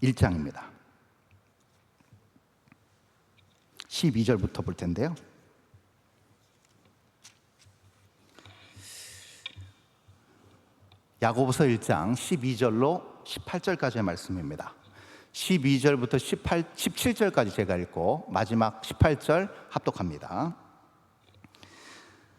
1장입니다. 12절부터 볼 텐데요. 야고보서 1장 12절로 18절까지의 말씀입니다. 12절부터 17절까지 제가 읽고 마지막 18절 합독합니다.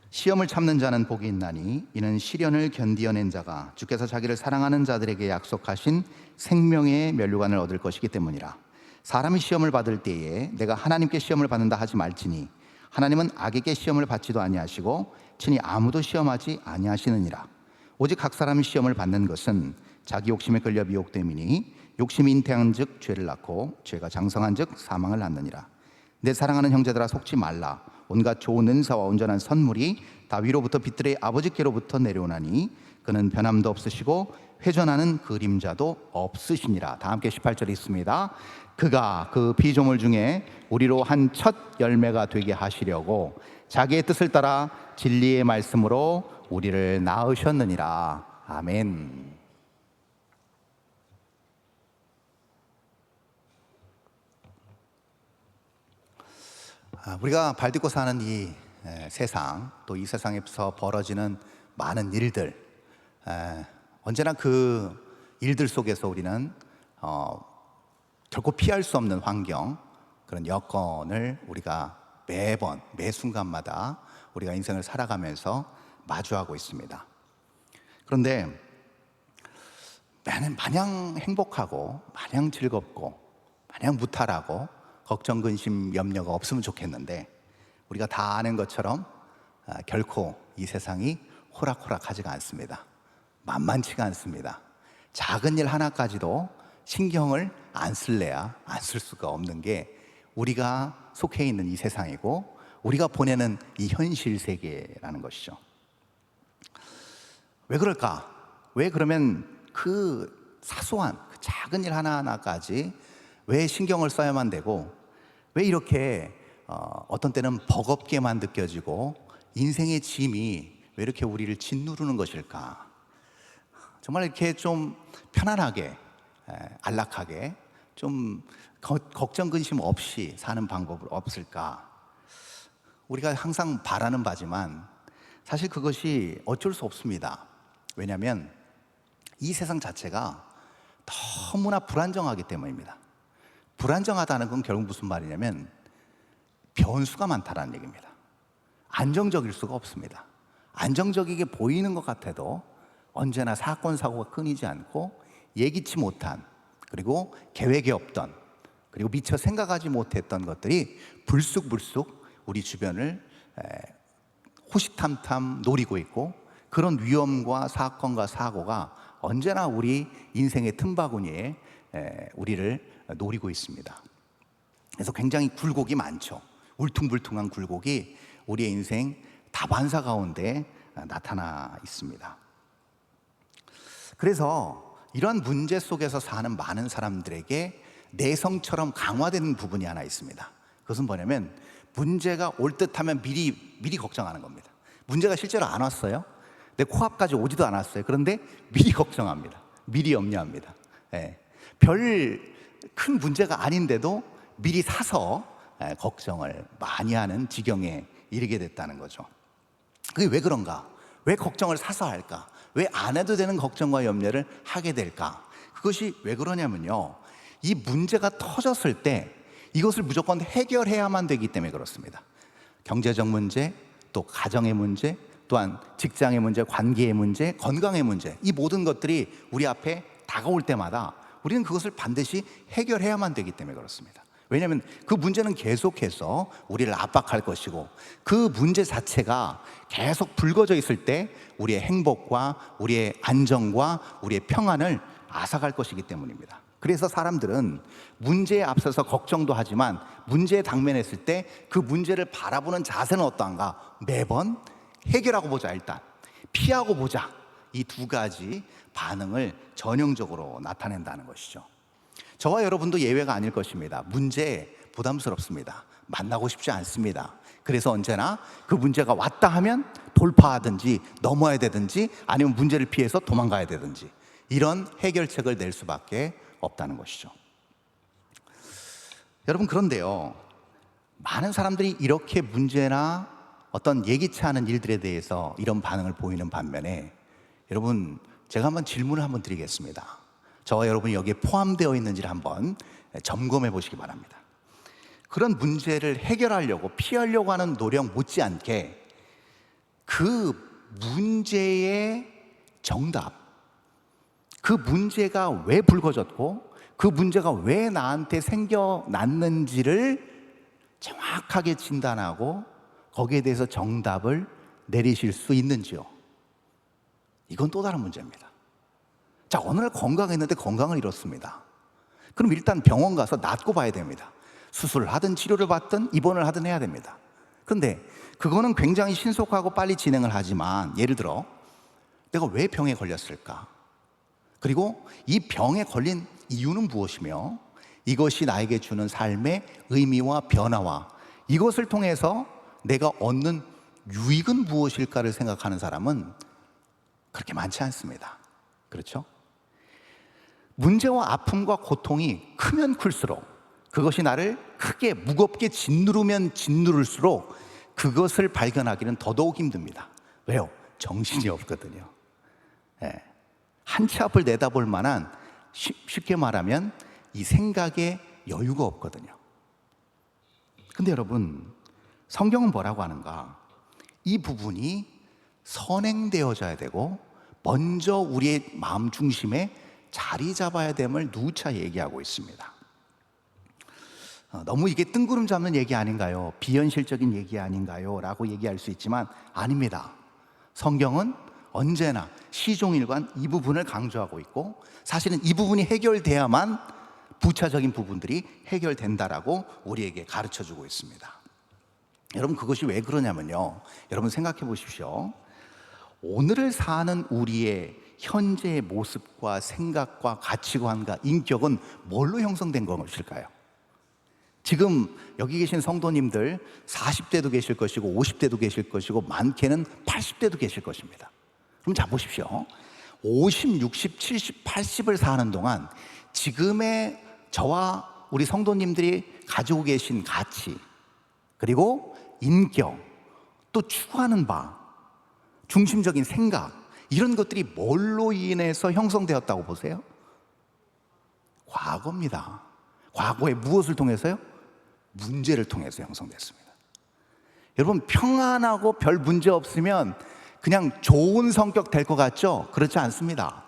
시험을 참는 자는 복이 있나니 이는 시련을 견디어낸 자가 주께서 자기를 사랑하는 자들에게 약속하신 생명의 면류관을 얻을 것이기 때문이라. 사람이 시험을 받을 때에 내가 하나님께 시험을 받는다 하지 말지니 하나님은 악에게 시험을 받지도 아니하시고 친히 아무도 시험하지 아니하시느니라. 오직 각 사람이 시험을 받는 것은 자기 욕심에 끌려 미혹됨이니 욕심이 잉태한즉 죄를 낳고 죄가 장성한즉 사망을 낳느니라. 내 사랑하는 형제들아 속지 말라. 온갖 좋은 은사와 온전한 선물이 다 위로부터 빛들의 아버지께로부터 내려오나니 그는 변함도 없으시고 회전하는 그림자도 없으시니라. 다 함께 18절에 있습니다. 그가 그 피조물 중에 우리로 한 첫 열매가 되게 하시려고 자기의 뜻을 따라 진리의 말씀으로 우리를 낳으셨느니라. 아멘. 우리가 발딛고 사는 이 세상, 또 이 세상에서 벌어지는 많은 일들, 언제나 그 일들 속에서 우리는 결코 피할 수 없는 환경, 그런 여건을 우리가 매번 매 순간마다 우리가 인생을 살아가면서 마주하고 있습니다. 그런데 마냥 행복하고 마냥 즐겁고 마냥 무탈하고 걱정, 근심, 염려가 없으면 좋겠는데 우리가 다 아는 것처럼 결코 이 세상이 호락호락하지가 않습니다. 만만치가 않습니다. 작은 일 하나까지도 신경을 안 쓸래야 안 쓸 수가 없는 게 우리가 속해 있는 이 세상이고 우리가 보내는 이 현실 세계라는 것이죠. 왜 그럴까? 왜 그러면 그 사소한 그 작은 일 하나하나까지 왜 신경을 써야만 되고 왜 이렇게 어떤 때는 버겁게만 느껴지고 인생의 짐이 왜 이렇게 우리를 짓누르는 것일까? 정말 이렇게 좀 편안하게 안락하게 좀 걱정 근심 없이 사는 방법은 없을까? 우리가 항상 바라는 바지만 사실 그것이 어쩔 수 없습니다. 왜냐하면 이 세상 자체가 너무나 불안정하기 때문입니다. 불안정하다는 건 결국 무슨 말이냐면 변수가 많다라는 얘기입니다. 안정적일 수가 없습니다. 안정적이게 보이는 것 같아도 언제나 사건, 사고가 끊이지 않고 예기치 못한, 그리고 계획이 없던, 그리고 미처 생각하지 못했던 것들이 불쑥불쑥 우리 주변을 호시탐탐 노리고 있고, 그런 위험과 사건과 사고가 언제나 우리 인생의 틈바구니에 우리를 노리고 있습니다. 그래서 굉장히 굴곡이 많죠. 울퉁불퉁한 굴곡이 우리의 인생 다반사 가운데 나타나 있습니다. 그래서 이러한 문제 속에서 사는 많은 사람들에게 내성처럼 강화되는 부분이 하나 있습니다. 그것은 뭐냐면 문제가 올 듯하면 미리 걱정하는 겁니다. 문제가 실제로 안 왔어요. 내 코앞까지 오지도 않았어요. 그런데 미리 걱정합니다. 미리 염려합니다. 별 큰 문제가 아닌데도 미리 사서 걱정을 많이 하는 지경에 이르게 됐다는 거죠. 그게 왜 그런가? 왜 걱정을 사서 할까? 왜 안 해도 되는 걱정과 염려를 하게 될까? 그것이 왜 그러냐면요, 이 문제가 터졌을 때 이것을 무조건 해결해야만 되기 때문에 그렇습니다. 경제적 문제, 또 가정의 문제, 또한 직장의 문제, 관계의 문제, 건강의 문제, 이 모든 것들이 우리 앞에 다가올 때마다 우리는 그것을 반드시 해결해야만 되기 때문에 그렇습니다. 왜냐하면 그 문제는 계속해서 우리를 압박할 것이고, 그 문제 자체가 계속 불거져 있을 때 우리의 행복과 우리의 안정과 우리의 평안을 앗아갈 것이기 때문입니다. 그래서 사람들은 문제에 앞서서 걱정도 하지만 문제에 당면했을 때 그 문제를 바라보는 자세는 어떠한가? 매번 해결하고 보자, 일단 피하고 보자, 이 두 가지 반응을 전형적으로 나타낸다는 것이죠. 저와 여러분도 예외가 아닐 것입니다. 문제 부담스럽습니다. 만나고 싶지 않습니다. 그래서 언제나 그 문제가 왔다 하면 돌파하든지 넘어야 되든지 아니면 문제를 피해서 도망가야 되든지 이런 해결책을 낼 수밖에 없다는 것이죠. 여러분, 그런데요, 많은 사람들이 이렇게 문제나 어떤 예기치 않은 일들에 대해서 이런 반응을 보이는 반면에, 여러분, 제가 한번 질문을 한번 드리겠습니다. 저와 여러분이 여기에 포함되어 있는지를 한번 점검해 보시기 바랍니다. 그런 문제를 해결하려고, 피하려고 하는 노력 못지않게 그 문제의 정답, 그 문제가 왜 불거졌고 그 문제가 왜 나한테 생겨났는지를 정확하게 진단하고 거기에 대해서 정답을 내리실 수 있는지요? 이건 또 다른 문제입니다. 자, 어느 날 건강했는데 건강을 잃었습니다. 그럼 일단 병원 가서 낫고 봐야 됩니다. 수술을 하든 치료를 받든 입원을 하든 해야 됩니다. 그런데 그거는 굉장히 신속하고 빨리 진행을 하지만, 예를 들어 내가 왜 병에 걸렸을까? 그리고 이 병에 걸린 이유는 무엇이며 이것이 나에게 주는 삶의 의미와 변화와 이것을 통해서 내가 얻는 유익은 무엇일까를 생각하는 사람은 그렇게 많지 않습니다. 그렇죠? 문제와 아픔과 고통이 크면 클수록, 그것이 나를 크게 무겁게 짓누르면 짓누를수록 그것을 발견하기는 더더욱 힘듭니다. 왜요? 정신이 없거든요. 예. 한 치 앞을 내다볼 만한, 쉽게 말하면 이 생각에 여유가 없거든요. 근데 여러분, 성경은 뭐라고 하는가? 이 부분이 선행되어져야 되고 먼저 우리의 마음 중심에 자리 잡아야 됨을 누차 얘기하고 있습니다. 너무 이게 뜬구름 잡는 얘기 아닌가요? 비현실적인 얘기 아닌가요? 라고 얘기할 수 있지만 아닙니다. 성경은 언제나 시종일관 이 부분을 강조하고 있고, 사실은 이 부분이 해결돼야만 부차적인 부분들이 해결된다라고 우리에게 가르쳐주고 있습니다. 여러분, 그것이 왜 그러냐면요, 여러분 생각해 보십시오. 오늘을 사는 우리의 현재의 모습과 생각과 가치관과 인격은 뭘로 형성된 것일까요? 지금 여기 계신 성도님들 40대도 계실 것이고 50대도 계실 것이고 많게는 80대도 계실 것입니다. 그럼 자 보십시오. 50, 60, 70, 80을 사는 동안 지금의 저와 우리 성도님들이 가지고 계신 가치, 그리고 인격, 또 추구하는 바, 중심적인 생각, 이런 것들이 뭘로 인해서 형성되었다고 보세요? 과거입니다. 과거에 무엇을 통해서요? 문제를 통해서 형성됐습니다. 여러분, 평안하고 별 문제 없으면 그냥 좋은 성격 될 것 같죠? 그렇지 않습니다.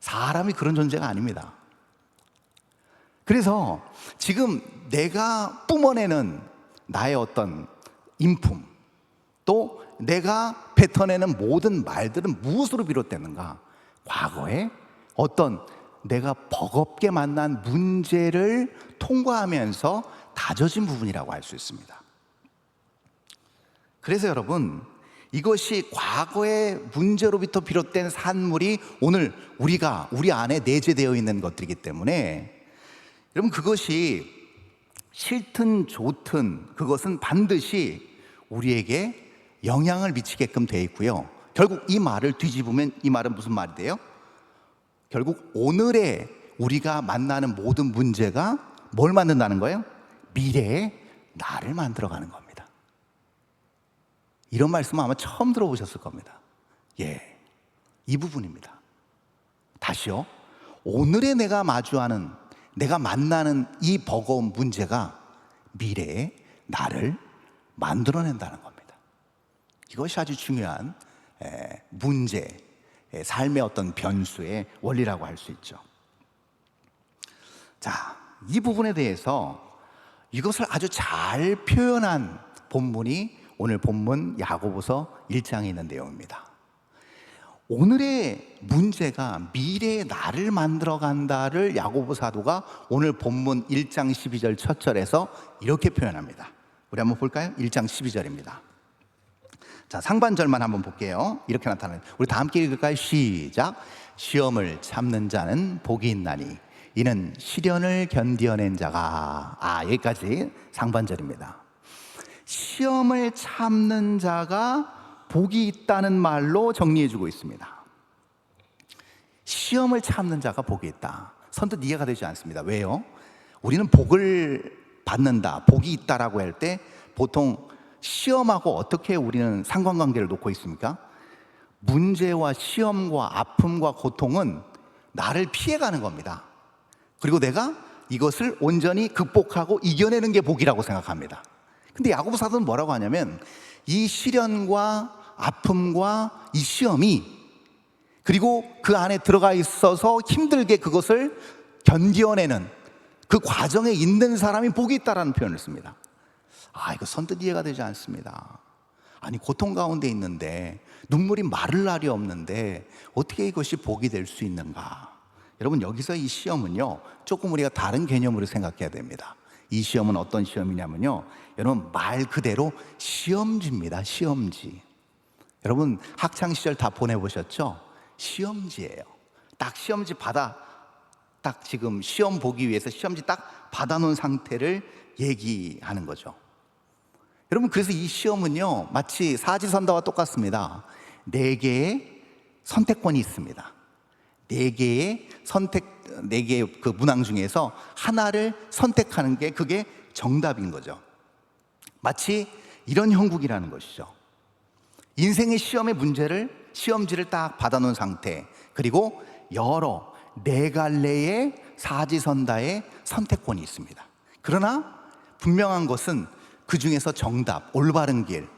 사람이 그런 존재가 아닙니다. 그래서 지금 내가 뿜어내는 나의 어떤 인품, 또 내가 뱉어내는 모든 말들은 무엇으로 비롯되는가? 과거에 어떤 내가 버겁게 만난 문제를 통과하면서 다져진 부분이라고 할 수 있습니다. 그래서 여러분, 이것이 과거의 문제로부터 비롯된 산물이 오늘 우리 안에 내재되어 있는 것들이기 때문에, 여러분, 그것이 싫든 좋든 그것은 반드시 우리에게 영향을 미치게끔 되어 있고요. 결국 이 말을 뒤집으면 이 말은 무슨 말이 돼요? 결국 오늘의 우리가 만나는 모든 문제가 뭘 만든다는 거예요? 미래의 나를 만들어가는 겁니다. 이런 말씀은 아마 처음 들어보셨을 겁니다. 예, 이 부분입니다. 다시요. 오늘의 내가 마주하는, 내가 만나는 이 버거운 문제가 미래의 나를 만들어낸다는 겁니다. 이것이 아주 중요한 문제, 삶의 어떤 변수의 원리라고 할 수 있죠. 자, 이 부분에 대해서 이것을 아주 잘 표현한 본문이 오늘 본문 야고보서 1장에 있는 내용입니다. 오늘의 문제가 미래의 나를 만들어 간다를 야고보 사도가 오늘 본문 1장 12절 첫 절에서 이렇게 표현합니다. 우리 한번 볼까요? 1장 12절입니다. 자, 상반절만 한번 볼게요. 이렇게 나타나요. 우리 다 함께 읽을까요? 시작. 시험을 참는 자는 복이 있나니 이는 시련을 견디어낸 자가. 여기까지 상반절입니다. 시험을 참는 자가 복이 있다는 말로 정리해주고 있습니다. 시험을 참는 자가 복이 있다. 선뜻 이해가 되지 않습니다. 왜요? 우리는 복을 받는다, 복이 있다라고 할 때 보통 시험하고 어떻게 우리는 상관관계를 놓고 있습니까? 문제와 시험과 아픔과 고통은 나를 피해가는 겁니다. 그리고 내가 이것을 온전히 극복하고 이겨내는 게 복이라고 생각합니다. 근데 야고보 사도는 뭐라고 하냐면 이 시련과 아픔과 이 시험이, 그리고 그 안에 들어가 있어서 힘들게 그것을 견뎌내는 그 과정에 있는 사람이 복이 있다라는 표현을 씁니다. 이거 선뜻 이해가 되지 않습니다. 아니, 고통 가운데 있는데 눈물이 마를 날이 없는데 어떻게 이것이 복이 될 수 있는가? 여러분, 여기서 이 시험은요, 조금 우리가 다른 개념으로 생각해야 됩니다. 이 시험은 어떤 시험이냐면요, 여러분, 말 그대로 시험지입니다. 시험지. 여러분, 학창시절 다 보내보셨죠? 시험지예요. 딱 시험지 딱 지금 시험 보기 위해서 시험지 딱 받아놓은 상태를 얘기하는 거죠. 여러분, 그래서 이 시험은요, 마치 사지선다와 똑같습니다. 4개의 선택권이 있습니다. 4개의 그 문항 중에서 하나를 선택하는 게 그게 정답인 거죠. 마치 이런 형국이라는 것이죠. 인생의 시험의 문제를, 시험지를 딱 받아놓은 상태, 그리고 여러 4갈래의 사지선다의 선택권이 있습니다. 그러나 분명한 것은 그 중에서 정답, 올바른 길,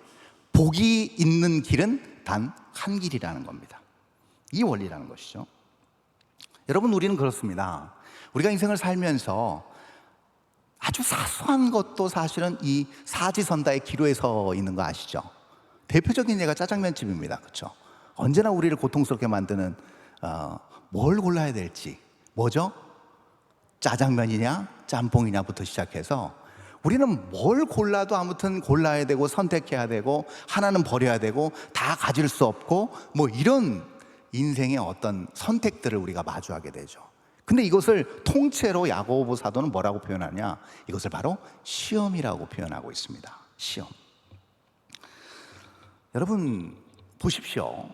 복이 있는 길은 단 한 길이라는 겁니다. 이 원리라는 것이죠. 여러분, 우리는 그렇습니다. 우리가 인생을 살면서 아주 사소한 것도 사실은 이 사지선다의 기로에 서 있는 거 아시죠? 대표적인 예가 짜장면집입니다. 그렇죠? 언제나 우리를 고통스럽게 만드는 뭘 골라야 될지, 뭐죠? 짜장면이냐 짬뽕이냐부터 시작해서 우리는 뭘 골라도 아무튼 골라야 되고 선택해야 되고 하나는 버려야 되고 다 가질 수 없고 뭐 이런 인생의 어떤 선택들을 우리가 마주하게 되죠. 근데 이것을 통째로 야고보 사도는 뭐라고 표현하냐? 이것을 바로 시험이라고 표현하고 있습니다. 시험. 여러분, 보십시오.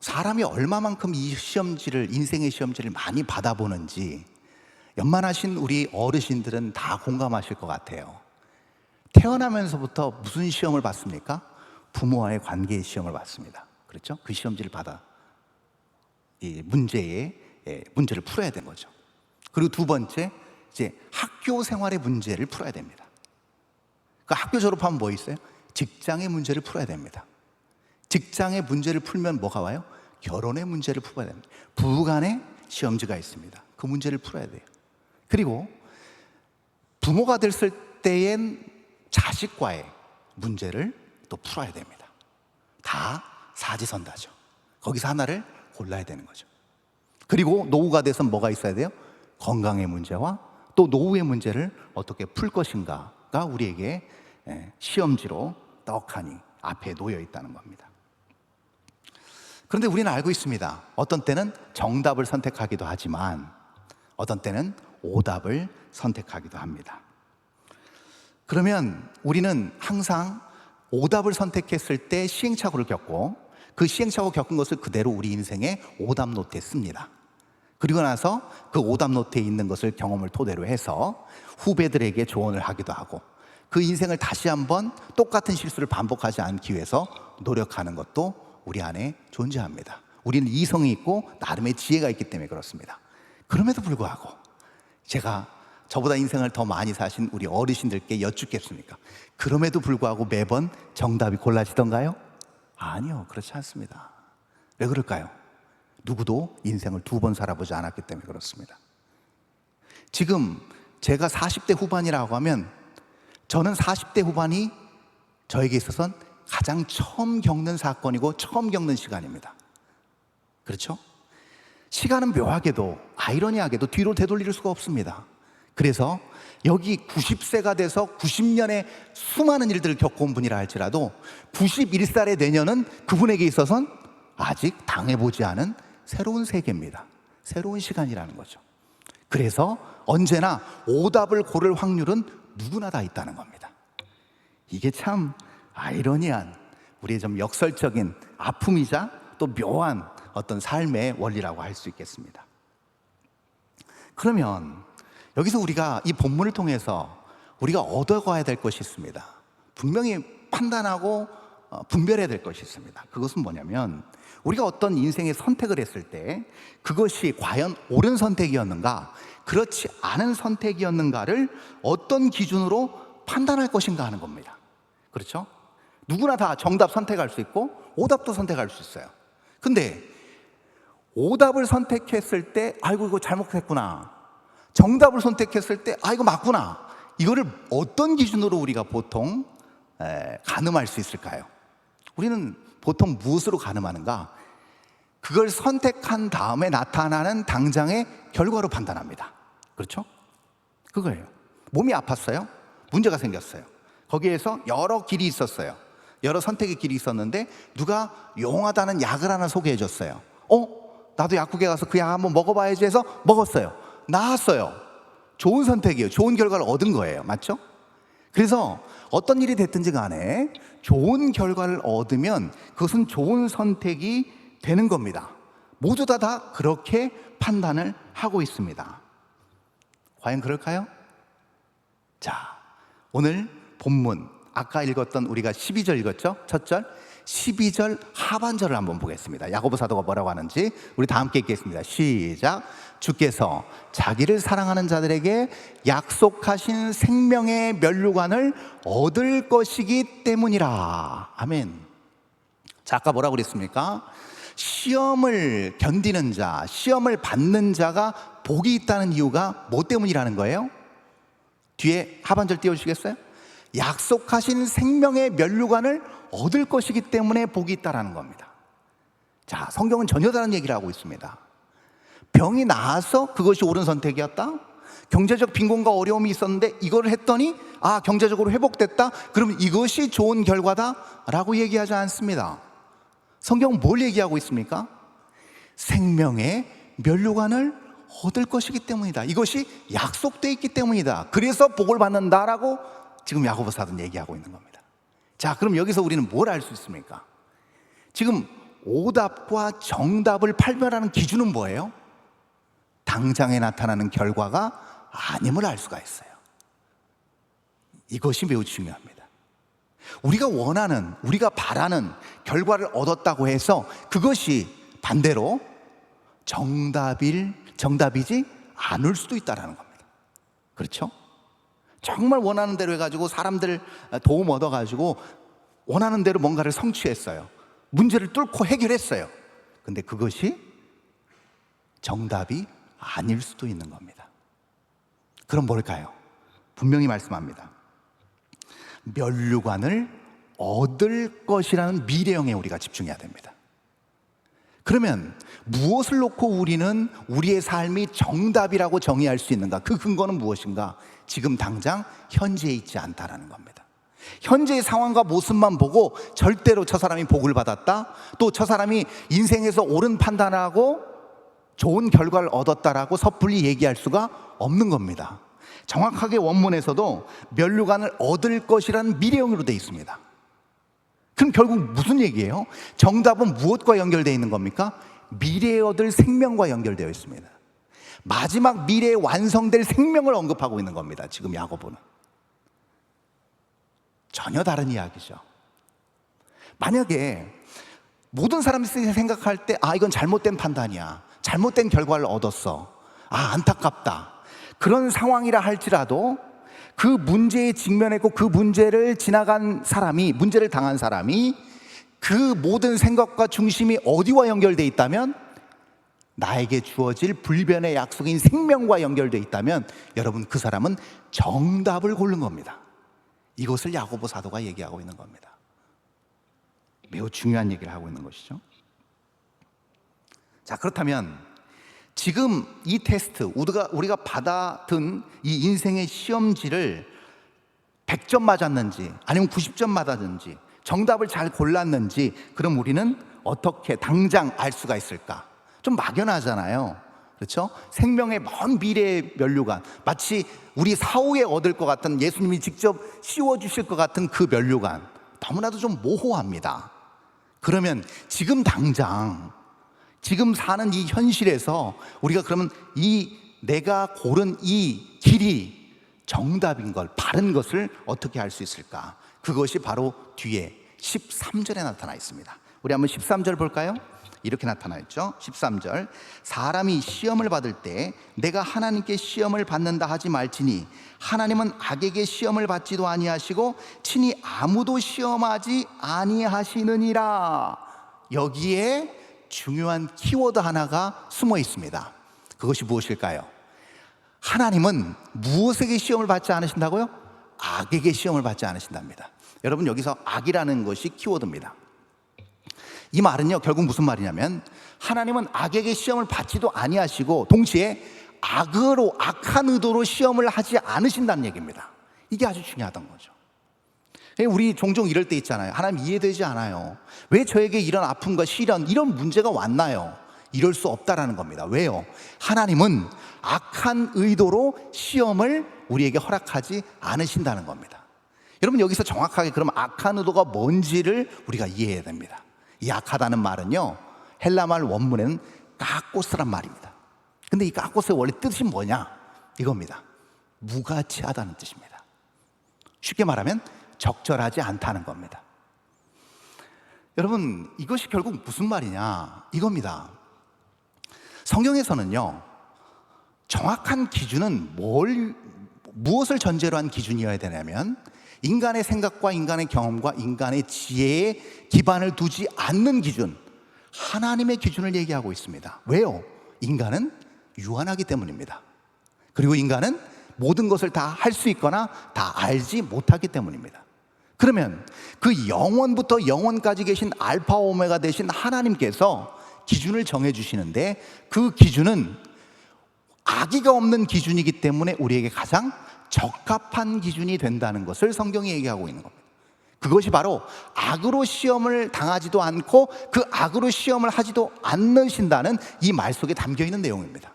사람이 얼마만큼 이 시험지를, 인생의 시험지를 많이 받아보는지 연만하신 우리 어르신들은 다 공감하실 것 같아요. 태어나면서부터 무슨 시험을 받습니까? 부모와의 관계의 시험을 받습니다. 그렇죠? 그 시험지를 받아 이 문제를 풀어야 되는 거죠. 그리고 두 번째, 이제 학교 생활의 문제를 풀어야 됩니다. 그 학교 졸업하면 뭐 있어요? 직장의 문제를 풀어야 됩니다. 직장의 문제를 풀면 뭐가 와요? 결혼의 문제를 풀어야 됩니다. 부부간의 시험지가 있습니다. 그 문제를 풀어야 돼요. 그리고 부모가 됐을 때엔 자식과의 문제를 또 풀어야 됩니다. 다 사지선다죠. 거기서 하나를 골라야 되는 거죠. 그리고 노후가 돼서 뭐가 있어야 돼요? 건강의 문제와 또 노후의 문제를 어떻게 풀 것인가가 우리에게 시험지로 떡하니 앞에 놓여 있다는 겁니다. 그런데 우리는 알고 있습니다. 어떤 때는 정답을 선택하기도 하지만 어떤 때는 오답을 선택하기도 합니다. 그러면 우리는 항상 오답을 선택했을 때 시행착오를 겪고 그 시행착오 겪은 것을 그대로 우리 인생의 오답 노트에 씁니다. 그리고 나서 그 오답 노트에 있는 것을 경험을 토대로 해서 후배들에게 조언을 하기도 하고 그 인생을 다시 한번 똑같은 실수를 반복하지 않기 위해서 노력하는 것도 우리 안에 존재합니다. 우리는 이성이 있고 나름의 지혜가 있기 때문에 그렇습니다. 그럼에도 불구하고 제가 저보다 인생을 더 많이 사신 우리 어르신들께 여쭙겠습니까? 그럼에도 불구하고 매번 정답이 골라지던가요? 아니요, 그렇지 않습니다. 왜 그럴까요? 누구도 인생을 2번 살아보지 않았기 때문에 그렇습니다. 지금 제가 40대 후반이라고 하면 저는 40대 후반이 저에게 있어서는 가장 처음 겪는 사건이고 처음 겪는 시간입니다. 그렇죠? 시간은 묘하게도 아이러니하게도 뒤로 되돌릴 수가 없습니다. 그래서 여기 90세가 돼서 90년의 수많은 일들을 겪어온 분이라 할지라도 91살의 내년은 그분에게 있어서는 아직 당해보지 않은 새로운 세계입니다. 새로운 시간이라는 거죠. 그래서 언제나 오답을 고를 확률은 누구나 다 있다는 겁니다. 이게 참 아이러니한 우리의 좀 역설적인 아픔이자 또 묘한 어떤 삶의 원리라고 할 수 있겠습니다. 그러면 여기서 우리가 이 본문을 통해서 우리가 얻어가야 될 것이 있습니다. 분명히 판단하고 분별해야 될 것이 있습니다. 그것은 뭐냐면, 우리가 어떤 인생의 선택을 했을 때 그것이 과연 옳은 선택이었는가, 그렇지 않은 선택이었는가를 어떤 기준으로 판단할 것인가 하는 겁니다. 그렇죠? 누구나 다 정답 선택할 수 있고 오답도 선택할 수 있어요. 근데 오답을 선택했을 때 아이고 이거 잘못했구나, 정답을 선택했을 때 아 이거 맞구나, 이거를 어떤 기준으로 우리가 보통 가늠할 수 있을까요? 우리는 보통 무엇으로 가늠하는가? 그걸 선택한 다음에 나타나는 당장의 결과로 판단합니다. 그렇죠? 그거예요. 몸이 아팠어요. 문제가 생겼어요. 거기에서 여러 길이 있었어요. 여러 선택의 길이 있었는데 누가 용하다는 약을 하나 소개해 줬어요. 나도 약국에 가서 그 약 한번 먹어봐야지 해서 먹었어요. 나았어요. 좋은 선택이에요. 좋은 결과를 얻은 거예요. 맞죠? 그래서 어떤 일이 됐든지 간에 좋은 결과를 얻으면 그것은 좋은 선택이 되는 겁니다. 모두 다 그렇게 판단을 하고 있습니다. 과연 그럴까요? 자, 오늘 본문 아까 읽었던 우리가 12절 읽었죠? 첫 절 12절 하반절을 한번 보겠습니다. 야고보 사도가 뭐라고 하는지 우리 다 함께 읽겠습니다. 시작. 주께서 자기를 사랑하는 자들에게 약속하신 생명의 면류관을 얻을 것이기 때문이라. 아멘. 자, 아까 뭐라고 그랬습니까? 시험을 견디는 자, 시험을 받는 자가 복이 있다는 이유가 뭐 때문이라는 거예요? 뒤에 하반절 띄워주시겠어요? 약속하신 생명의 면류관을 얻을 것이기 때문에 복이 있다라는 겁니다. 자, 성경은 전혀 다른 얘기를 하고 있습니다. 병이 나아서 그것이 옳은 선택이었다? 경제적 빈곤과 어려움이 있었는데 이걸 했더니 경제적으로 회복됐다? 그럼 이것이 좋은 결과다? 라고 얘기하지 않습니다. 성경은 뭘 얘기하고 있습니까? 생명의 면류관을 얻을 것이기 때문이다. 이것이 약속되어 있기 때문이다. 그래서 복을 받는다라고 지금 야고보 사도는 얘기하고 있는 겁니다. 자, 그럼 여기서 우리는 뭘 알 수 있습니까? 지금 오답과 정답을 판별하는 기준은 뭐예요? 당장에 나타나는 결과가 아님을 알 수가 있어요. 이것이 매우 중요합니다. 우리가 원하는, 우리가 바라는 결과를 얻었다고 해서 그것이 반대로 정답이지 않을 수도 있다는 겁니다. 그렇죠? 정말 원하는 대로 해가지고 사람들 도움 얻어가지고 원하는 대로 뭔가를 성취했어요. 문제를 뚫고 해결했어요. 근데 그것이 정답이 아닐 수도 있는 겁니다. 그럼 뭘까요? 분명히 말씀합니다. 면류관을 얻을 것이라는 미래형에 우리가 집중해야 됩니다. 그러면 무엇을 놓고 우리는 우리의 삶이 정답이라고 정의할 수 있는가? 그 근거는 무엇인가? 지금 당장 현재에 있지 않다라는 겁니다. 현재의 상황과 모습만 보고 절대로 저 사람이 복을 받았다, 또 저 사람이 인생에서 옳은 판단을 하고 좋은 결과를 얻었다라고 섣불리 얘기할 수가 없는 겁니다. 정확하게 원문에서도 면류관을 얻을 것이라는 미래형으로 되어 있습니다. 그럼 결국 무슨 얘기예요? 정답은 무엇과 연결되어 있는 겁니까? 미래에 얻을 생명과 연결되어 있습니다. 마지막 미래에 완성될 생명을 언급하고 있는 겁니다. 지금 야고보는 전혀 다른 이야기죠. 만약에 모든 사람들이 생각할 때 이건 잘못된 판단이야, 잘못된 결과를 얻었어, 안타깝다, 그런 상황이라 할지라도 그 문제에 직면했고 그 문제를 지나간 사람이, 문제를 당한 사람이 그 모든 생각과 중심이 어디와 연결되어 있다면, 나에게 주어질 불변의 약속인 생명과 연결되어 있다면 여러분, 그 사람은 정답을 고른 겁니다. 이것을 야고보 사도가 얘기하고 있는 겁니다. 매우 중요한 얘기를 하고 있는 것이죠. 자, 그렇다면 지금 이 테스트, 우리가 받아든 이 인생의 시험지를 100점 맞았는지 아니면 90점 맞았는지, 정답을 잘 골랐는지, 그럼 우리는 어떻게 당장 알 수가 있을까? 좀 막연하잖아요. 그렇죠? 생명의 먼 미래의 면류관, 마치 우리 사후에 얻을 것 같은, 예수님이 직접 씌워주실 것 같은 그 면류관, 너무나도 좀 모호합니다. 그러면 지금 당장, 지금 사는 이 현실에서 우리가 그러면 내가 고른 이 길이 정답인 걸, 바른 것을 어떻게 할 수 있을까? 그것이 바로 뒤에 13절에 나타나 있습니다. 우리 한번 13절 볼까요? 이렇게 나타나 있죠. 13절, 사람이 시험을 받을 때 내가 하나님께 시험을 받는다 하지 말지니 하나님은 악에게 시험을 받지도 아니하시고 친히 아무도 시험하지 아니하시느니라. 여기에 중요한 키워드 하나가 숨어 있습니다. 그것이 무엇일까요? 하나님은 무엇에게 시험을 받지 않으신다고요? 악에게 시험을 받지 않으신답니다. 여러분, 여기서 악이라는 것이 키워드입니다. 이 말은요, 결국 무슨 말이냐면 하나님은 악에게 시험을 받지도 아니하시고 동시에 악한 의도로 시험을 하지 않으신다는 얘기입니다. 이게 아주 중요하던 거죠. 우리 종종 이럴 때 있잖아요. 하나님 이해되지 않아요. 왜 저에게 이런 아픔과 시련, 이런 문제가 왔나요? 이럴 수 없다라는 겁니다. 왜요? 하나님은 악한 의도로 시험을 우리에게 허락하지 않으신다는 겁니다. 여러분, 여기서 정확하게 그럼 악한 의도가 뭔지를 우리가 이해해야 됩니다. 이 악하다는 말은요, 헬라말 원문에는 까꼬스란 말입니다. 근데 이 까꼬스의 원래 뜻이 뭐냐? 이겁니다. 무가치하다는 뜻입니다. 쉽게 말하면 적절하지 않다는 겁니다. 여러분, 이것이 결국 무슨 말이냐? 이겁니다. 성경에서는요, 정확한 기준은 무엇을 전제로 한 기준이어야 되냐면 인간의 생각과 인간의 경험과 인간의 지혜에 기반을 두지 않는 기준, 하나님의 기준을 얘기하고 있습니다. 왜요? 인간은 유한하기 때문입니다. 그리고 인간은 모든 것을 다 할 수 있거나 다 알지 못하기 때문입니다. 그러면 그 영원부터 영원까지 계신 알파 오메가 되신 하나님께서 기준을 정해 주시는데 그 기준은 악의가 없는 기준이기 때문에 우리에게 가장 적합한 기준이 된다는 것을 성경이 얘기하고 있는 겁니다. 그것이 바로 악으로 시험을 당하지도 않고 그 악으로 시험을 하지도 않으신다는 이 말 속에 담겨 있는 내용입니다.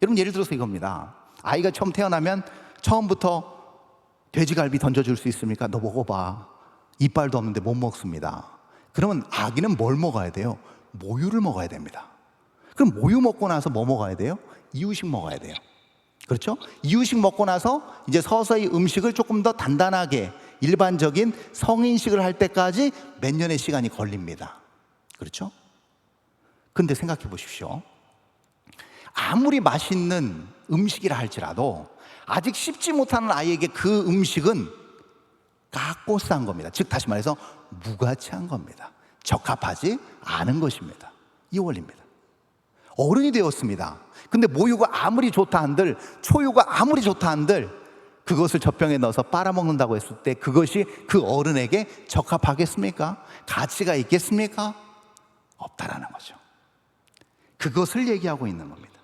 여러분, 예를 들어서 이겁니다. 아이가 처음 태어나면 처음부터 돼지갈비 던져줄 수 있습니까? 너 먹어봐. 이빨도 없는데 못 먹습니다. 그러면 아기는 뭘 먹어야 돼요? 모유를 먹어야 됩니다. 그럼 모유 먹고 나서 뭐 먹어야 돼요? 이유식 먹어야 돼요. 그렇죠? 이유식 먹고 나서 이제 서서히 음식을 조금 더 단단하게 일반적인 성인식을 할 때까지 몇 년의 시간이 걸립니다. 그렇죠? 근데 생각해 보십시오. 아무리 맛있는 음식이라 할지라도 아직 씹지 못하는 아이에게 그 음식은 까꼬스한 겁니다. 즉 다시 말해서 무가치한 겁니다. 적합하지 않은 것입니다. 이 원리입니다. 어른이 되었습니다. 근데 모유가 아무리 좋다 한들, 초유가 아무리 좋다 한들 그것을 젖병에 넣어서 빨아먹는다고 했을 때 그것이 그 어른에게 적합하겠습니까? 가치가 있겠습니까? 없다라는 거죠. 그것을 얘기하고 있는 겁니다.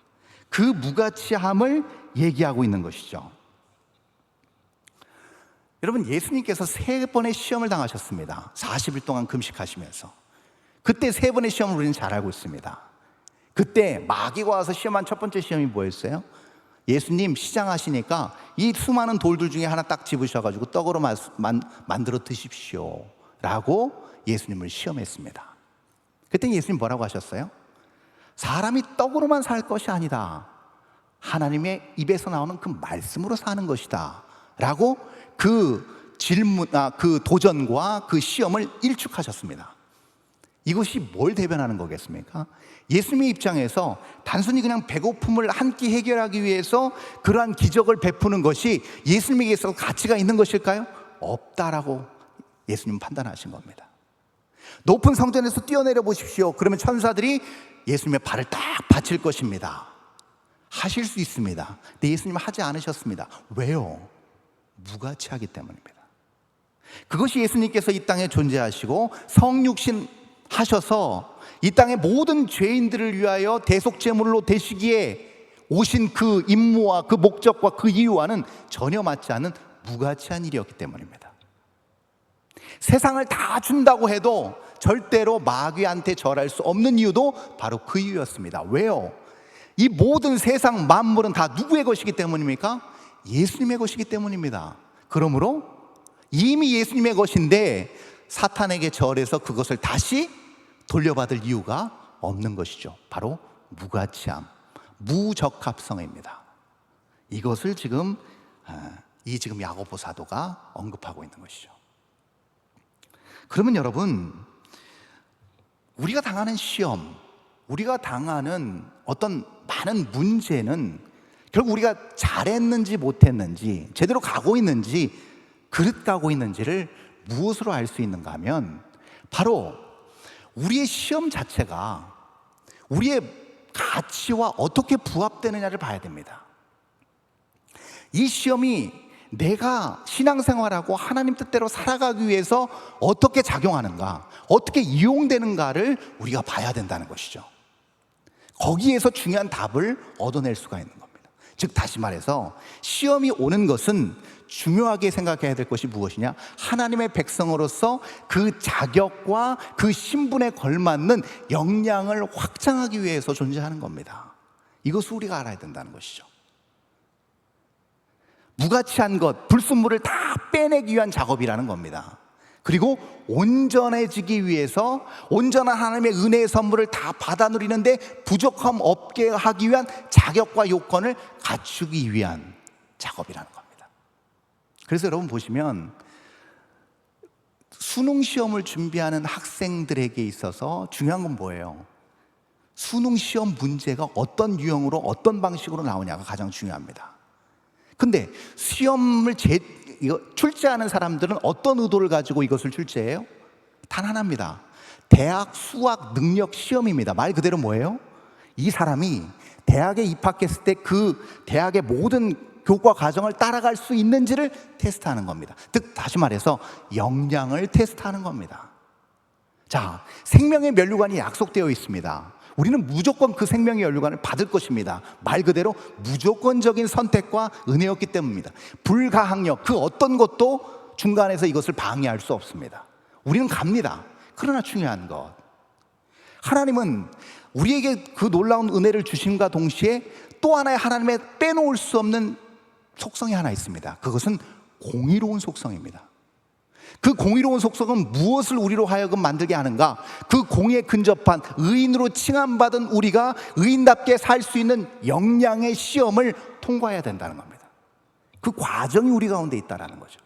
그 무가치함을 얘기하고 있는 것이죠. 여러분, 예수님께서 3번의 시험을 당하셨습니다. 40일 동안 금식하시면서. 그때 3번의 시험을 우리는 잘 알고 있습니다. 그때 마귀가 와서 시험한 첫 번째 시험이 뭐였어요? 예수님 시장하시니까 이 수많은 돌들 중에 하나 딱 집으셔가지고 떡으로 만들어 드십시오 라고 예수님을 시험했습니다. 그때 예수님 뭐라고 하셨어요? 사람이 떡으로만 살 것이 아니다. 하나님의 입에서 나오는 그 말씀으로 사는 것이다 라고 그 도전과 그 시험을 일축하셨습니다. 이것이 뭘 대변하는 거겠습니까? 예수님의 입장에서 단순히 그냥 배고픔을 한 끼 해결하기 위해서 그러한 기적을 베푸는 것이 예수님에게서 가치가 있는 것일까요? 없다라고 예수님은 판단하신 겁니다. 높은 성전에서 뛰어내려 보십시오. 그러면 천사들이 예수님의 발을 딱 받칠 것입니다. 하실 수 있습니다. 근데 예수님은 하지 않으셨습니다. 왜요? 무가치하기 때문입니다. 그것이 예수님께서 이 땅에 존재하시고 성육신 하셔서 이 땅의 모든 죄인들을 위하여 대속제물로 되시기에 오신 그 임무와 그 목적과 그 이유와는 전혀 맞지 않는 무가치한 일이었기 때문입니다. 세상을 다 준다고 해도 절대로 마귀한테 절할 수 없는 이유도 바로 그 이유였습니다. 왜요? 이 모든 세상 만물은 다 누구의 것이기 때문입니까? 예수님의 것이기 때문입니다. 그러므로 이미 예수님의 것인데 사탄에게 절해서 그것을 다시 돌려받을 이유가 없는 것이죠. 바로 무가치함, 무적합성입니다. 이것을 지금 이 지금 야고보 사도가 언급하고 있는 것이죠. 그러면 여러분, 우리가 당하는 시험, 우리가 당하는 어떤 많은 문제는 결국 우리가 잘했는지 못했는지, 제대로 가고 있는지 그릇 가고 있는지를 무엇으로 알 수 있는가 하면 바로 우리의 시험 자체가 우리의 가치와 어떻게 부합되느냐를 봐야 됩니다. 이 시험이 내가 신앙생활하고 하나님 뜻대로 살아가기 위해서 어떻게 작용하는가, 어떻게 이용되는가를 우리가 봐야 된다는 것이죠. 거기에서 중요한 답을 얻어낼 수가 있는 겁니다. 즉 다시 말해서 시험이 오는 것은 중요하게 생각해야 될 것이 무엇이냐? 하나님의 백성으로서 그 자격과 그 신분에 걸맞는 역량을 확장하기 위해서 존재하는 겁니다. 이것을 우리가 알아야 된다는 것이죠. 무가치한 것, 불순물을 다 빼내기 위한 작업이라는 겁니다. 그리고 온전해지기 위해서 온전한 하나님의 은혜의 선물을 다 받아 누리는데 부족함 없게 하기 위한 자격과 요건을 갖추기 위한 작업이라는 겁니다. 그래서 여러분 보시면 수능 시험을 준비하는 학생들에게 있어서 중요한 건 뭐예요? 수능 시험 문제가 어떤 유형으로 어떤 방식으로 나오냐가 가장 중요합니다. 근데 시험을 출제하는 사람들은 어떤 의도를 가지고 이것을 출제해요? 단 하나입니다. 대학 수학 능력 시험입니다. 말 그대로 뭐예요? 이 사람이 대학에 입학했을 때 그 대학의 모든 교과 과정을 따라갈 수 있는지를 테스트하는 겁니다. 즉 다시 말해서 역량을 테스트하는 겁니다. 자, 생명의 면류관이 약속되어 있습니다. 우리는 무조건 그 생명의 면류관을 받을 것입니다. 말 그대로 무조건적인 선택과 은혜였기 때문입니다. 불가항력, 그 어떤 것도 중간에서 이것을 방해할 수 없습니다. 우리는 갑니다. 그러나 중요한 것, 하나님은 우리에게 그 놀라운 은혜를 주심과 동시에 또 하나의 하나님의 빼놓을 수 없는 속성이 하나 있습니다. 그것은 공의로운 속성입니다. 그 공의로운 속성은 무엇을 우리로 하여금 만들게 하는가? 그 공의에 근접한 의인으로 칭함받은 우리가 의인답게 살 수 있는 역량의 시험을 통과해야 된다는 겁니다. 그 과정이 우리 가운데 있다는 거죠.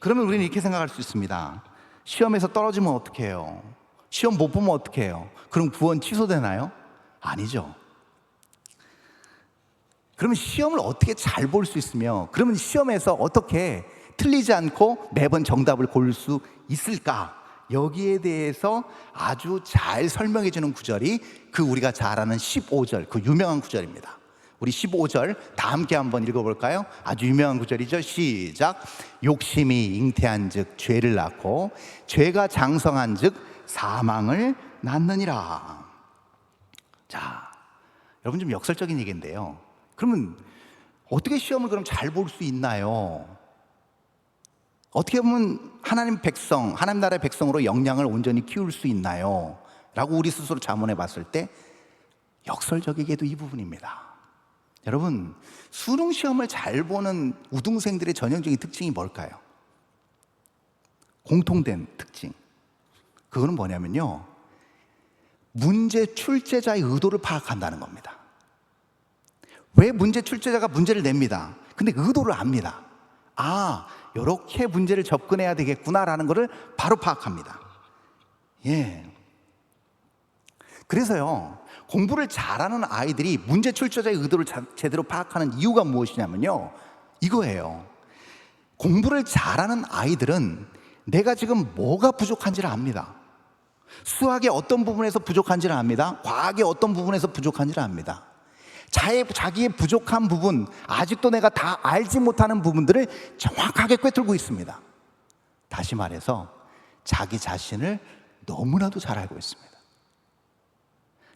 그러면 우리는 이렇게 생각할 수 있습니다. 시험에서 떨어지면 어떻게 해요? 시험 못 보면 어떻게 해요? 그럼 구원 취소되나요? 아니죠. 그러면 시험을 어떻게 잘 볼 수 있으며, 그러면 시험에서 어떻게 틀리지 않고 매번 정답을 고를 수 있을까? 여기에 대해서 아주 잘 설명해 주는 구절이 그 우리가 잘 아는 15절, 그 유명한 구절입니다. 우리 15절 다 함께 한번 읽어볼까요? 아주 유명한 구절이죠. 시작. 욕심이 잉태한 즉 죄를 낳고 죄가 장성한 즉 사망을 낳느니라. 자, 여러분 좀 역설적인 얘기인데요. 그러면 어떻게 시험을 그럼 잘 볼 수 있나요? 어떻게 보면 하나님 백성, 하나님 나라의 백성으로 역량을 온전히 키울 수 있나요? 라고 우리 스스로 자문해 봤을 때 역설적이게도 이 부분입니다. 여러분, 수능 시험을 잘 보는 우등생들의 전형적인 특징이 뭘까요? 공통된 특징, 그거는 뭐냐면요, 문제 출제자의 의도를 파악한다는 겁니다. 왜 문제 출제자가 문제를 냅니다. 근데 의도를 압니다. 아, 이렇게 문제를 접근해야 되겠구나라는 것을 바로 파악합니다. 예. 그래서요, 공부를 잘하는 아이들이 문제 출제자의 의도를 제대로 파악하는 이유가 무엇이냐면요, 이거예요. 공부를 잘하는 아이들은 내가 지금 뭐가 부족한지를 압니다. 수학의 어떤 부분에서 부족한지를 압니다. 과학의 어떤 부분에서 부족한지를 압니다. 자기의 부족한 부분, 아직도 내가 다 알지 못하는 부분들을 정확하게 꿰뚫고 있습니다. 다시 말해서 자기 자신을 너무나도 잘 알고 있습니다.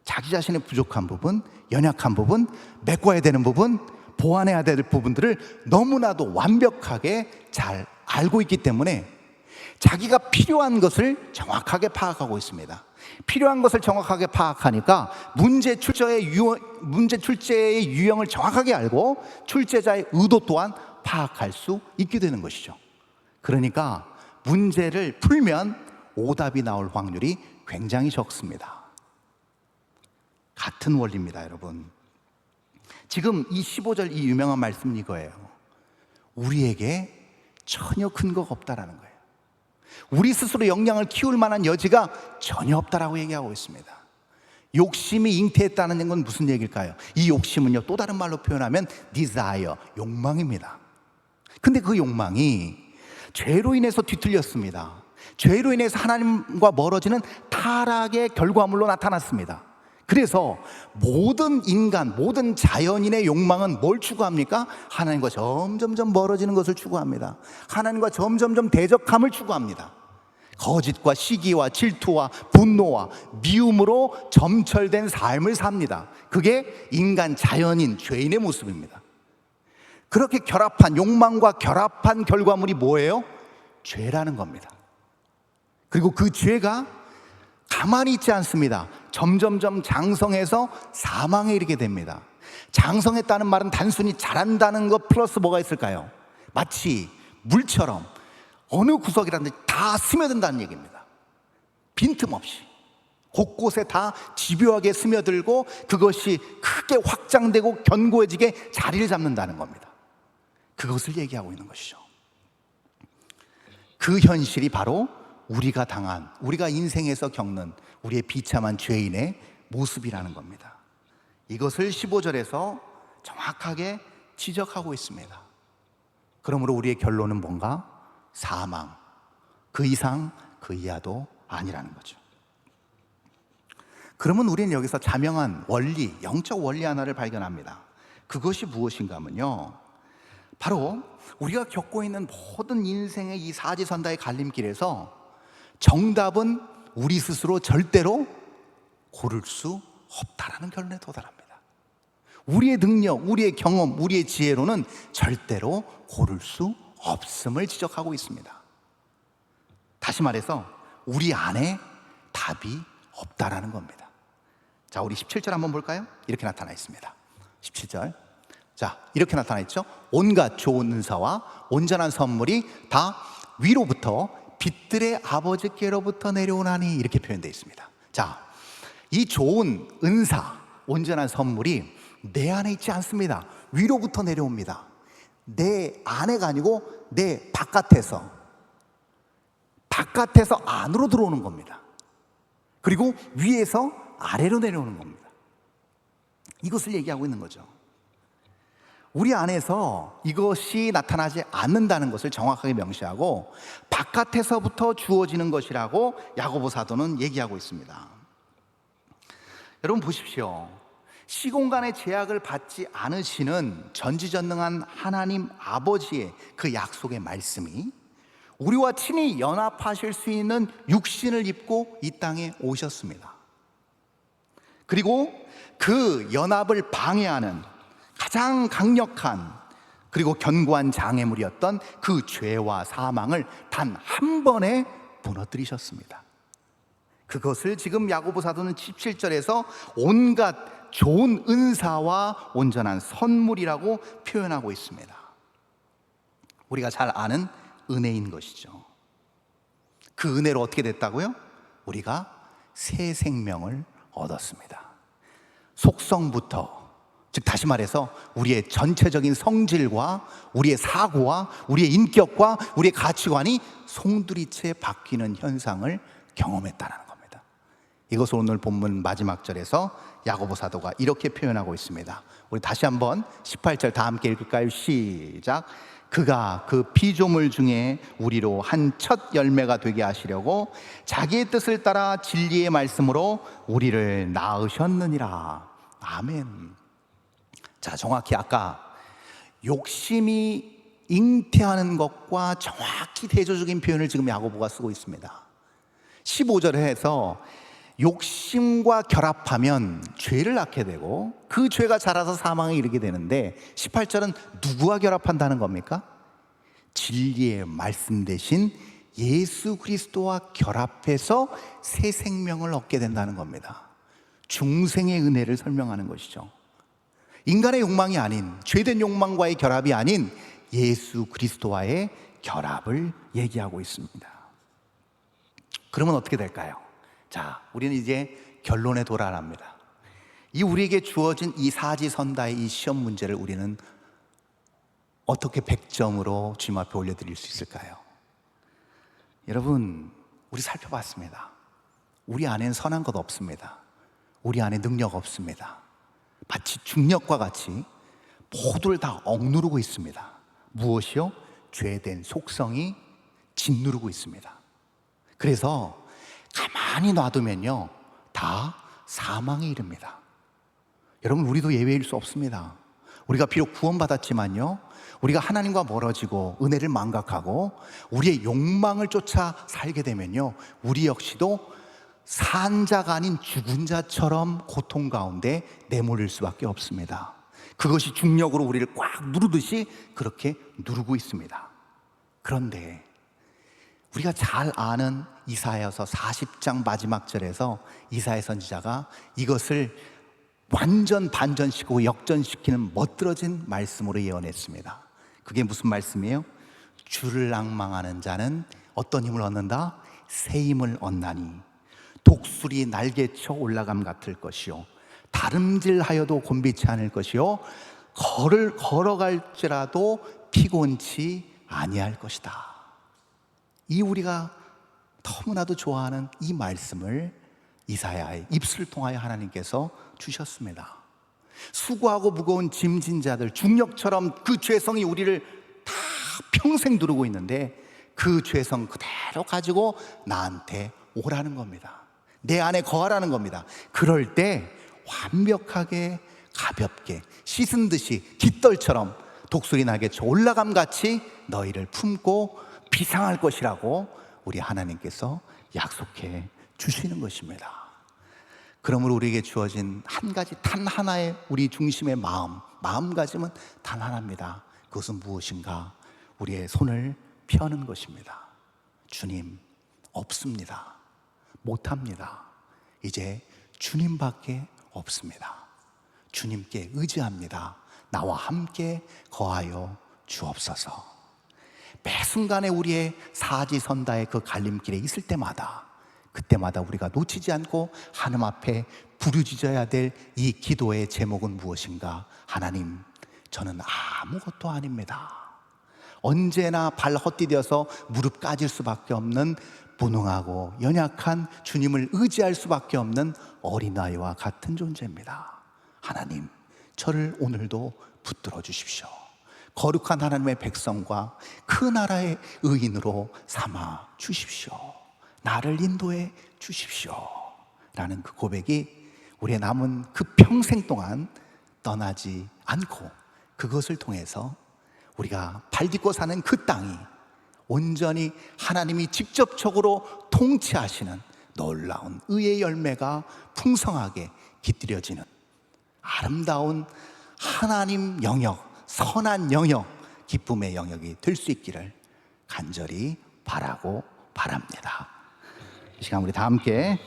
자기 자신의 부족한 부분, 연약한 부분, 메꿔야 되는 부분, 보완해야 될 부분들을 너무나도 완벽하게 잘 알고 있기 때문에 자기가 필요한 것을 정확하게 파악하고 있습니다. 필요한 것을 정확하게 파악하니까 문제 출제의 유형을 정확하게 알고 출제자의 의도 또한 파악할 수 있게 되는 것이죠. 그러니까 문제를 풀면 오답이 나올 확률이 굉장히 적습니다. 같은 원리입니다, 여러분. 지금 이 15절 이 유명한 말씀은 이거예요. 우리에게 전혀 근거가 없다라는 거예요. 우리 스스로 역량을 키울 만한 여지가 전혀 없다라고 얘기하고 있습니다. 욕심이 잉태했다는 건 무슨 얘기일까요? 이 욕심은요, 또 다른 말로 표현하면 desire, 욕망입니다. 근데 그 욕망이 죄로 인해서 뒤틀렸습니다. 죄로 인해서 하나님과 멀어지는 타락의 결과물로 나타났습니다. 그래서 모든 인간, 모든 자연인의 욕망은 뭘 추구합니까? 하나님과 점점점 멀어지는 것을 추구합니다. 하나님과 점점점 대적함을 추구합니다. 거짓과 시기와 질투와 분노와 미움으로 점철된 삶을 삽니다. 그게 인간, 자연인, 죄인의 모습입니다. 그렇게 결합한 욕망과 결합한 결과물이 뭐예요? 죄라는 겁니다. 그리고 그 죄가 가만히 있지 않습니다. 점점점 장성해서 사망에 이르게 됩니다. 장성했다는 말은 단순히 자란다는 것 플러스 뭐가 있을까요? 마치 물처럼 어느 구석이라든지 다 스며든다는 얘기입니다. 빈틈없이 곳곳에 다 집요하게 스며들고 그것이 크게 확장되고 견고해지게 자리를 잡는다는 겁니다. 그것을 얘기하고 있는 것이죠. 그 현실이 바로 우리가 당한, 우리가 인생에서 겪는 우리의 비참한 죄인의 모습이라는 겁니다. 이것을 15절에서 정확하게 지적하고 있습니다. 그러므로 우리의 결론은 뭔가? 사망. 그 이상 그 이하도 아니라는 거죠. 그러면 우리는 여기서 자명한 원리, 영적 원리 하나를 발견합니다. 그것이 무엇인가 하면요, 바로 우리가 겪고 있는 모든 인생의 이 사지선다의 갈림길에서 정답은 우리 스스로 절대로 고를 수 없다라는 결론에 도달합니다. 우리의 능력, 우리의 경험, 우리의 지혜로는 절대로 고를 수 없음을 지적하고 있습니다. 다시 말해서 우리 안에 답이 없다라는 겁니다. 자, 우리 17절 한번 볼까요? 이렇게 나타나 있습니다. 17절. 자, 이렇게 나타나 있죠. 온갖 좋은 은사와 온전한 선물이 다 위로부터 빛들의 아버지께로부터 내려오나니, 이렇게 표현되어 있습니다. 자, 이 좋은 은사, 온전한 선물이 내 안에 있지 않습니다. 위로부터 내려옵니다. 내 안에가 아니고 내 바깥에서 안으로 들어오는 겁니다. 그리고 위에서 아래로 내려오는 겁니다. 이것을 얘기하고 있는 거죠. 우리 안에서 이것이 나타나지 않는다는 것을 정확하게 명시하고 바깥에서부터 주어지는 것이라고 야고보 사도는 얘기하고 있습니다. 여러분 보십시오. 시공간의 제약을 받지 않으시는 전지전능한 하나님 아버지의 그 약속의 말씀이 우리와 친히 연합하실 수 있는 육신을 입고 이 땅에 오셨습니다. 그리고 그 연합을 방해하는 가장 강력한 그리고 견고한 장애물이었던 그 죄와 사망을 단 한 번에 무너뜨리셨습니다. 그것을 지금 야고보 사도는 17절에서 온갖 좋은 은사와 온전한 선물이라고 표현하고 있습니다. 우리가 잘 아는 은혜인 것이죠. 그 은혜로 어떻게 됐다고요? 우리가 새 생명을 얻었습니다. 속성부터, 즉 다시 말해서 우리의 전체적인 성질과 우리의 사고와 우리의 인격과 우리의 가치관이 송두리째 바뀌는 현상을 경험했다는 겁니다. 이것을 오늘 본문 마지막 절에서 야고보 사도가 이렇게 표현하고 있습니다. 우리 다시 한번 18절 다 함께 읽을까요? 시작. 그가 그 피조물 중에 우리로 한 첫 열매가 되게 하시려고 자기의 뜻을 따라 진리의 말씀으로 우리를 낳으셨느니라. 아멘. 자, 정확히 아까 욕심이 잉태하는 것과 정확히 대조적인 표현을 지금 야고보가 쓰고 있습니다. 15절에 해서 욕심과 결합하면 죄를 낳게 되고 그 죄가 자라서 사망에 이르게 되는데 18절은 누구와 결합한다는 겁니까? 진리의 말씀 대신 예수 그리스도와 결합해서 새 생명을 얻게 된다는 겁니다. 중생의 은혜를 설명하는 것이죠. 인간의 욕망이 아닌, 죄된 욕망과의 결합이 아닌 예수 그리스도와의 결합을 얘기하고 있습니다. 그러면 어떻게 될까요? 자, 우리는 이제 결론에 도달합니다. 이 우리에게 주어진 이 사지선다의 이 시험 문제를 우리는 어떻게 100점으로 주님 앞에 올려드릴 수 있을까요? 여러분, 우리 살펴봤습니다. 우리 안엔 선한 것 없습니다. 우리 안에 능력 없습니다. 마치 중력과 같이 모두를 다 억누르고 있습니다. 무엇이요? 죄된 속성이 짓누르고 있습니다. 그래서 가만히 놔두면요, 다 사망에 이릅니다. 여러분, 우리도 예외일 수 없습니다. 우리가 비록 구원받았지만요, 우리가 하나님과 멀어지고 은혜를 망각하고 우리의 욕망을 쫓아 살게 되면요, 우리 역시도 산 자가 아닌 죽은 자처럼 고통 가운데 내몰릴 수밖에 없습니다. 그것이 중력으로 우리를 꽉 누르듯이 그렇게 누르고 있습니다. 그런데 우리가 잘 아는 이사야서 40장 마지막 절에서 이사야 선지자가 이것을 완전 반전시키고 역전시키는 멋들어진 말씀으로 예언했습니다. 그게 무슨 말씀이에요? 주를 앙망하는 자는 어떤 힘을 얻는다? 새 힘을 얻나니 독수리 날개쳐 올라감 같을 것이요 다름질하여도 곤비치 않을 것이요 걸어갈지라도 피곤치 아니할 것이다. 이 우리가 너무나도 좋아하는 이 말씀을 이사야의 입술을 통하여 하나님께서 주셨습니다. 수고하고 무거운 짐진 자들, 중력처럼 그 죄성이 우리를 다 평생 누르고 있는데 그 죄성 그대로 가지고 나한테 오라는 겁니다. 내 안에 거하라는 겁니다. 그럴 때 완벽하게 가볍게 씻은 듯이 깃털처럼 독수리 날개쳐 올라감 같이 너희를 품고 비상할 것이라고 우리 하나님께서 약속해 주시는 것입니다. 그러므로 우리에게 주어진 한 가지 단 하나의 우리 중심의 마음가짐은 단 하나입니다. 그것은 무엇인가? 우리의 손을 펴는 것입니다. 주님, 없습니다. 못합니다. 이제 주님밖에 없습니다. 주님께 의지합니다. 나와 함께 거하여 주옵소서. 매 순간에 우리의 사지선다의 그 갈림길에 있을 때마다 그때마다 우리가 놓치지 않고 하나님 앞에 부르짖어야 될 이 기도의 제목은 무엇인가? 하나님, 저는 아무것도 아닙니다. 언제나 발 헛디뎌서 무릎 까질 수밖에 없는 무능하고 연약한 주님을 의지할 수밖에 없는 어린아이와 같은 존재입니다. 하나님, 저를 오늘도 붙들어 주십시오. 거룩한 하나님의 백성과 그 나라의 의인으로 삼아 주십시오. 나를 인도해 주십시오. 라는 그 고백이 우리의 남은 그 평생 동안 떠나지 않고 그것을 통해서 우리가 발딛고 사는 그 땅이 온전히 하나님이 직접적으로 통치하시는 놀라운 의의 열매가 풍성하게 깃들여지는 아름다운 하나님 영역, 선한 영역, 기쁨의 영역이 될 수 있기를 간절히 바라고 바랍니다. 이 시간 우리 다 함께